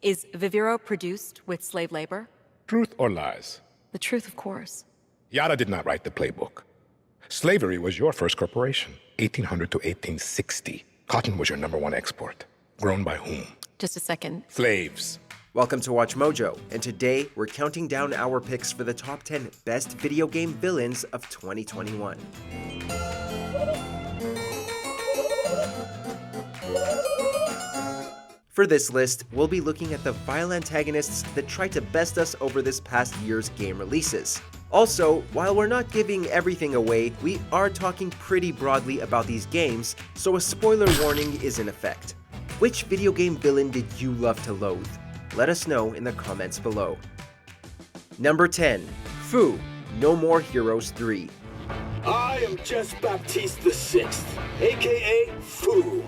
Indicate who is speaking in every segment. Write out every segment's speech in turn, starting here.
Speaker 1: Is Viviro produced with slave labor?
Speaker 2: Truth or lies?
Speaker 1: The truth, of course.
Speaker 2: Yara did not write the playbook. Slavery was your first corporation, 1800 to 1860. Cotton was your #1 export. Grown by whom?
Speaker 1: Just a second.
Speaker 2: Slaves.
Speaker 3: Welcome to Watch Mojo, and today we're counting down our picks for the top 10 best video game villains of 2021. For this list, we'll be looking at the vile antagonists that tried to best us over this past year's game releases. Also, while we're not giving everything away, we are talking pretty broadly about these games, so a spoiler warning is in effect. Which video game villain did you love to loathe? Let us know in the comments below. Number 10. Fu, No More Heroes 3.
Speaker 4: I am Jess Baptiste VI, aka Fu.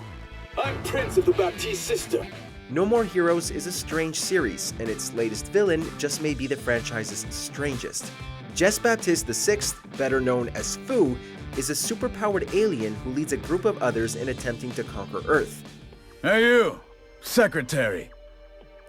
Speaker 4: I'm Prince of the Baptiste system.
Speaker 3: No More Heroes is a strange series, and its latest villain just may be the franchise's strangest. Jess Baptiste VI, better known as Fu, is a superpowered alien who leads a group of others in attempting to conquer Earth.
Speaker 5: Hey you, secretary.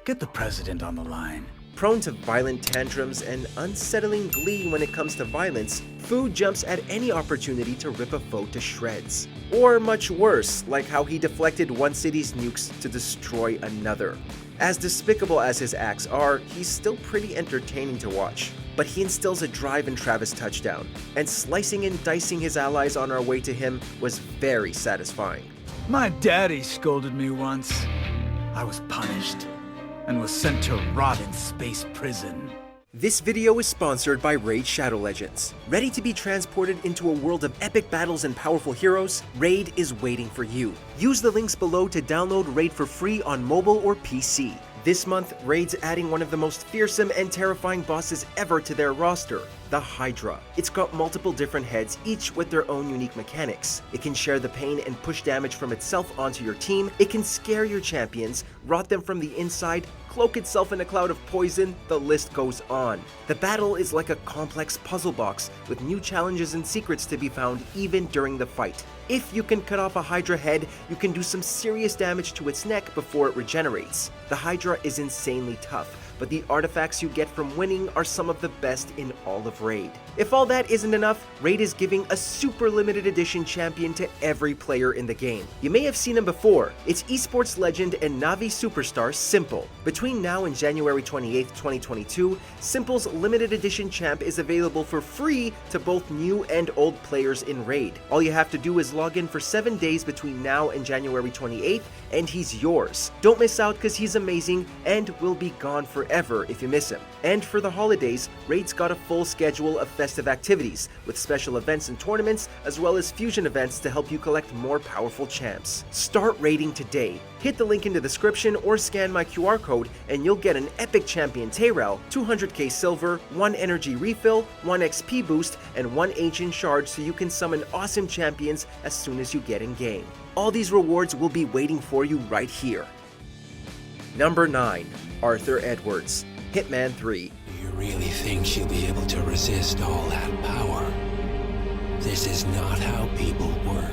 Speaker 5: Get the president on the line.
Speaker 3: Prone to violent tantrums and unsettling glee when it comes to violence, Fu jumps at any opportunity to rip a foe to shreds. Or much worse, like how he deflected one city's nukes to destroy another. As despicable as his acts are, he's still pretty entertaining to watch. But he instills a drive in Travis Touchdown, and slicing and dicing his allies on our way to him was very satisfying.
Speaker 5: My daddy scolded me once. I was punished and was sent to rot in space prison.
Speaker 3: This video is sponsored by Raid Shadow Legends. Ready to be transported into a world of epic battles and powerful heroes? Raid is waiting for you. Use the links below to download Raid for free on mobile or PC. This month, Raid's adding one of the most fearsome and terrifying bosses ever to their roster, the Hydra. It's got multiple different heads, each with their own unique mechanics. It can share the pain and push damage from itself onto your team. It can scare your champions, rot them from the inside, cloak itself in a cloud of poison, the list goes on. The battle is like a complex puzzle box, with new challenges and secrets to be found even during the fight. If you can cut off a Hydra head, you can do some serious damage to its neck before it regenerates. The Hydra is insanely tough, but the artifacts you get from winning are some of the best in all of Raid. If all that isn't enough, Raid is giving a super limited edition champion to every player in the game. You may have seen him before. It's esports legend and Navi superstar Simple. Between now and January 28, 2022, Simple's limited edition champ is available for free to both new and old players in Raid. All you have to do is log in for 7 days between now and January 28th, and he's yours. Don't miss out because he's amazing and will be gone forever if you miss him. And for the holidays, Raid's got a full schedule of festive activities, with special events and tournaments, as well as fusion events to help you collect more powerful champs. Start raiding today. Hit the link in the description or scan my QR code and you'll get an epic champion Tayrel, 200k silver, 1 energy refill, 1 XP boost, and 1 ancient shard so you can summon awesome champions as soon as you get in game. All these rewards will be waiting for you right here. Number 9. Arthur Edwards, Hitman 3.
Speaker 6: You really think she'll be able to resist all that power? This is not how people work.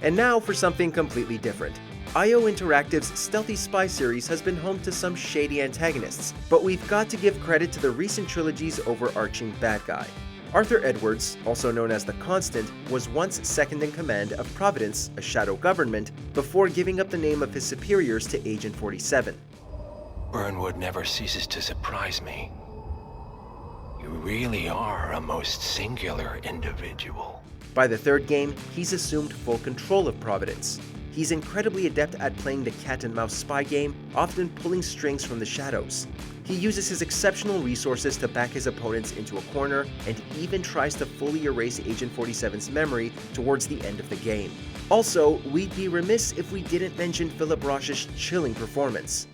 Speaker 3: And now for something completely different. IO Interactive's Stealthy Spy series has been home to some shady antagonists, but we've got to give credit to the recent trilogy's overarching bad guy. Arthur Edwards, also known as the Constant, was once second in command of Providence, a shadow government, before giving up the name of his superiors to Agent 47.
Speaker 6: Burnwood never ceases to surprise me. You really are a most singular individual.
Speaker 3: By the third game, he's assumed full control of Providence. He's incredibly adept at playing the cat-and-mouse spy game, often pulling strings from the shadows. He uses his exceptional resources to back his opponents into a corner, and even tries to fully erase Agent 47's memory towards the end of the game. Also, we'd be remiss if we didn't mention Philip Roch's chilling performance.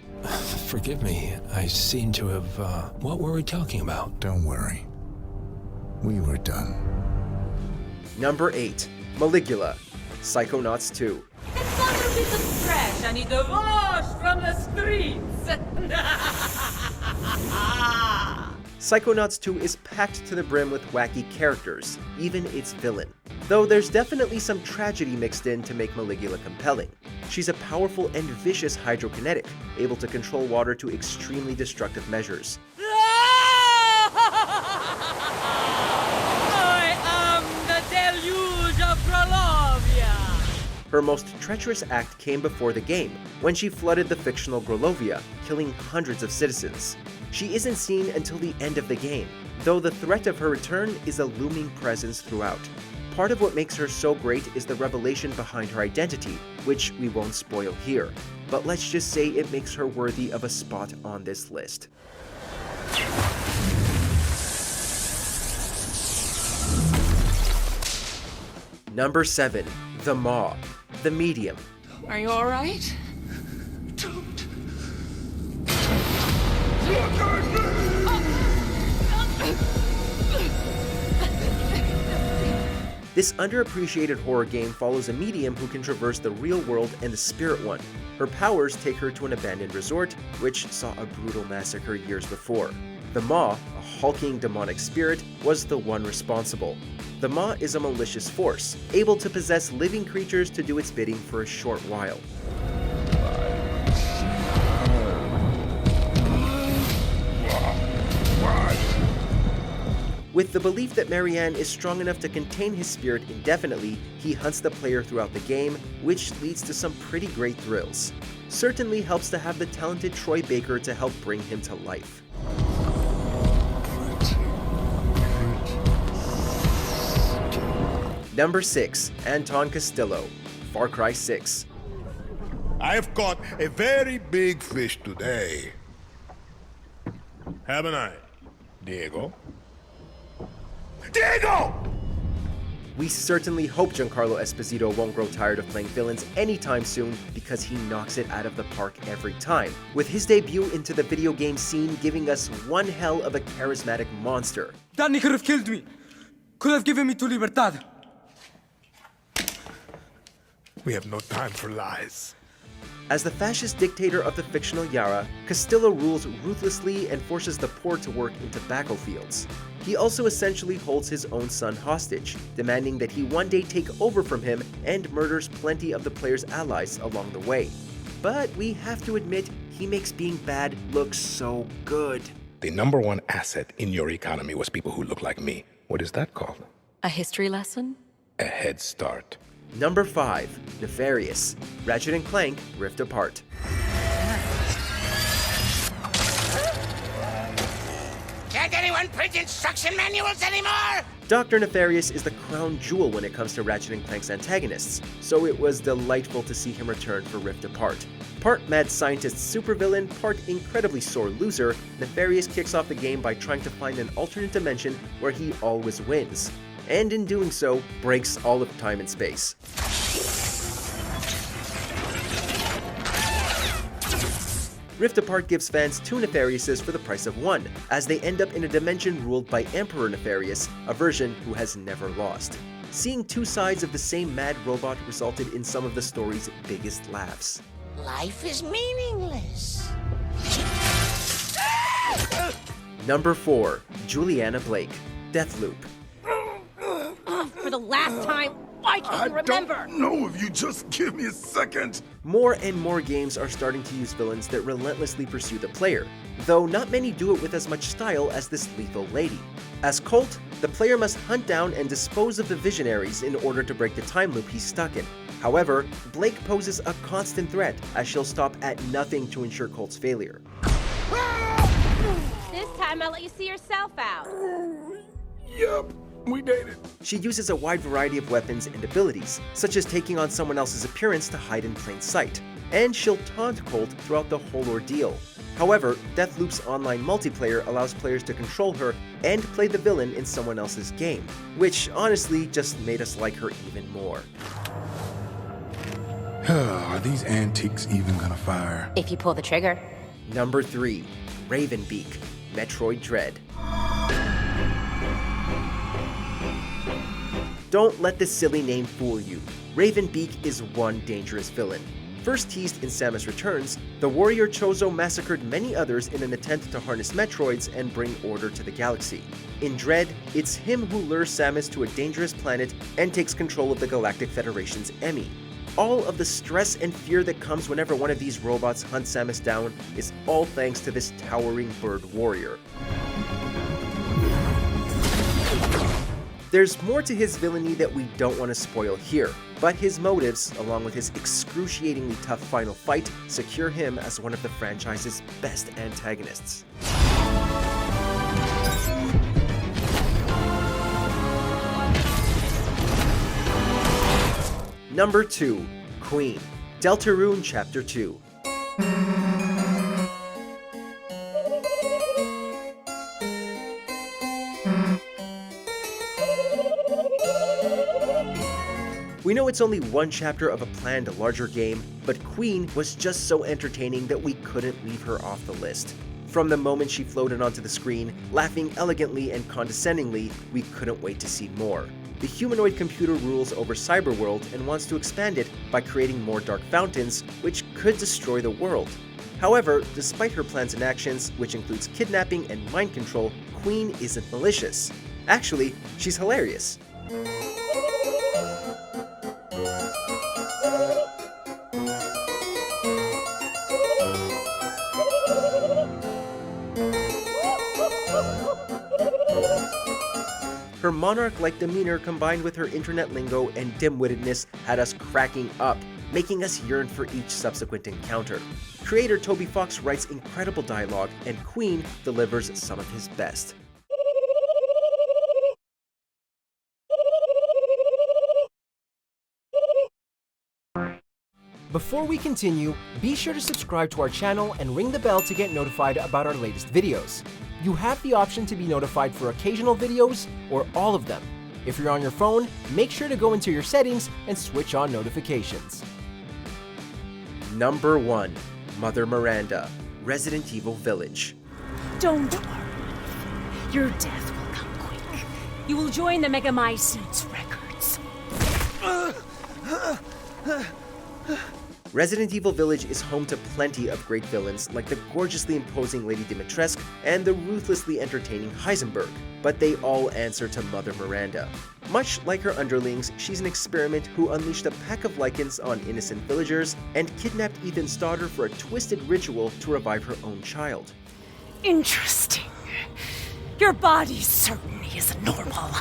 Speaker 6: Forgive me, I seem to have, what were we talking about?
Speaker 7: Don't worry. We were done.
Speaker 3: Number 8. Maligula, Psychonauts 2.
Speaker 8: It's not a piece of trash I need to wash from the streets.
Speaker 3: Psychonauts 2 is packed to the brim with wacky characters, even its villain. Though there's definitely some tragedy mixed in to make Maligula compelling. She's a powerful and vicious hydrokinetic, able to control water to extremely destructive measures.
Speaker 8: I am the deluge of Grolovia!
Speaker 3: Her most treacherous act came before the game, when she flooded the fictional Grolovia, killing hundreds of citizens. She isn't seen until the end of the game, though the threat of her return is a looming presence throughout. Part of what makes her so great is the revelation behind her identity, which we won't spoil here, but let's just say it makes her worthy of a spot on this list. Number 7. The Maw, the Medium.
Speaker 8: Are you alright?
Speaker 3: This underappreciated horror game follows a medium who can traverse the real world and the spirit one. Her powers take her to an abandoned resort, which saw a brutal massacre years before. The Maw, a hulking demonic spirit, was the one responsible. The Maw is a malicious force, able to possess living creatures to do its bidding for a short while. With the belief that Marianne is strong enough to contain his spirit indefinitely, he hunts the player throughout the game, which leads to some pretty great thrills. Certainly helps to have the talented Troy Baker to help bring him to life. Number 6. Anton Castillo, Far Cry 6.
Speaker 7: I've caught a very big fish today. Haven't I, Diego? Diego!
Speaker 3: We certainly hope Giancarlo Esposito won't grow tired of playing villains anytime soon, because he knocks it out of the park every time, with his debut into the video game scene giving us one hell of a charismatic monster.
Speaker 5: Danny could have killed me. Could have given me to Libertad.
Speaker 7: We have no time for lies.
Speaker 3: As the fascist dictator of the fictional Yara, Castillo rules ruthlessly and forces the poor to work in tobacco fields. He also essentially holds his own son hostage, demanding that he one day take over from him, and murders plenty of the player's allies along the way. But we have to admit, he makes being bad look so good.
Speaker 2: The number one asset in your economy was people who look like me. What is that called?
Speaker 1: A history lesson?
Speaker 2: A head start.
Speaker 3: Number 5. Nefarious, Ratchet & Clank Rift Apart.
Speaker 9: Can't anyone print instruction manuals anymore?
Speaker 3: Dr. Nefarious is the crown jewel when it comes to Ratchet & Clank's antagonists, so it was delightful to see him return for Rift Apart. Part mad scientist supervillain, part incredibly sore loser, Nefarious kicks off the game by trying to find an alternate dimension where he always wins, and in doing so, breaks all of time and space. Rift Apart gives fans 2 Nefariouses for the price of 1, as they end up in a dimension ruled by Emperor Nefarious, a version who has never lost. Seeing 2 sides of the same mad robot resulted in some of the story's biggest laughs.
Speaker 9: Life is meaningless.
Speaker 3: Number 4. Juliana Blake, Deathloop.
Speaker 8: For the last time, why can't you remember?
Speaker 7: No, if you just give me a second.
Speaker 3: More and more games are starting to use villains that relentlessly pursue the player, though not many do it with as much style as this lethal lady. As Colt, the player must hunt down and dispose of the Visionaries in order to break the time loop he's stuck in. However, Blake poses a constant threat, as she'll stop at nothing to ensure Colt's failure.
Speaker 8: This time I'll let you see yourself out.
Speaker 7: Yup, we dated.
Speaker 3: She uses a wide variety of weapons and abilities, such as taking on someone else's appearance to hide in plain sight, and she'll taunt Colt throughout the whole ordeal. However, Deathloop's online multiplayer allows players to control her and play the villain in someone else's game, which honestly just made us like her even more.
Speaker 7: Are these antiques even gonna fire?
Speaker 8: If you pull the trigger.
Speaker 3: Number 3. Ravenbeak, Metroid Dread. Don't let the silly name fool you. Ravenbeak is one dangerous villain. First teased in Samus Returns, the warrior Chozo massacred many others in an attempt to harness Metroids and bring order to the galaxy. In Dread, it's him who lures Samus to a dangerous planet and takes control of the Galactic Federation's Emmy. All of the stress and fear that comes whenever one of these robots hunts Samus down is all thanks to this towering bird warrior. There's more to his villainy that we don't want to spoil here, but his motives, along with his excruciatingly tough final fight, secure him as one of the franchise's best antagonists. Number 2. Queen. Deltarune Chapter 2. We know it's only one chapter of a planned larger game, but Queen was just so entertaining that we couldn't leave her off the list. From the moment she floated onto the screen, laughing elegantly and condescendingly, we couldn't wait to see more. The humanoid computer rules over Cyberworld and wants to expand it by creating more dark fountains, which could destroy the world. However, despite her plans and actions, which includes kidnapping and mind control, Queen isn't malicious. Actually, she's hilarious. Her monarch-like demeanor combined with her internet lingo and dim-wittedness had us cracking up, making us yearn for each subsequent encounter. Creator Toby Fox writes incredible dialogue, and Queen delivers some of his best. Before we continue, be sure to subscribe to our channel and ring the bell to get notified about our latest videos. You have the option to be notified for occasional videos or all of them. If you're on your phone, make sure to go into your settings and switch on notifications. Number 1. Mother Miranda, Resident Evil Village.
Speaker 8: Don't worry. Your death will come quick. You will join the Megamycetes records.
Speaker 3: Resident Evil Village is home to plenty of great villains like the gorgeously imposing Lady Dimitrescu and the ruthlessly entertaining Heisenberg, but they all answer to Mother Miranda. Much like her underlings, she's an experiment who unleashed a pack of Lycans on innocent villagers and kidnapped Ethan's daughter for a twisted ritual to revive her own child.
Speaker 8: Interesting. Your body certainly isn't normal.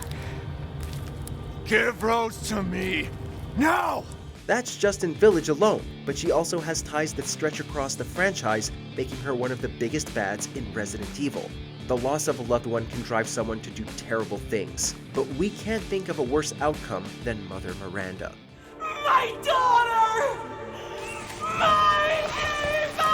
Speaker 5: Give Rose to me, now!
Speaker 3: That's just in Village alone, but she also has ties that stretch across the franchise, making her one of the biggest bads in Resident Evil. The loss of a loved one can drive someone to do terrible things, but we can't think of a worse outcome than Mother Miranda.
Speaker 8: My daughter! My Eva!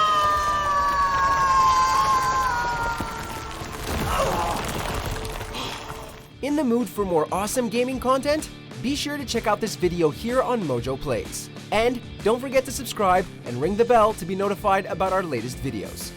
Speaker 3: In the mood for more awesome gaming content? Be sure to check out this video here on Mojo Plays. And don't forget to subscribe and ring the bell to be notified about our latest videos.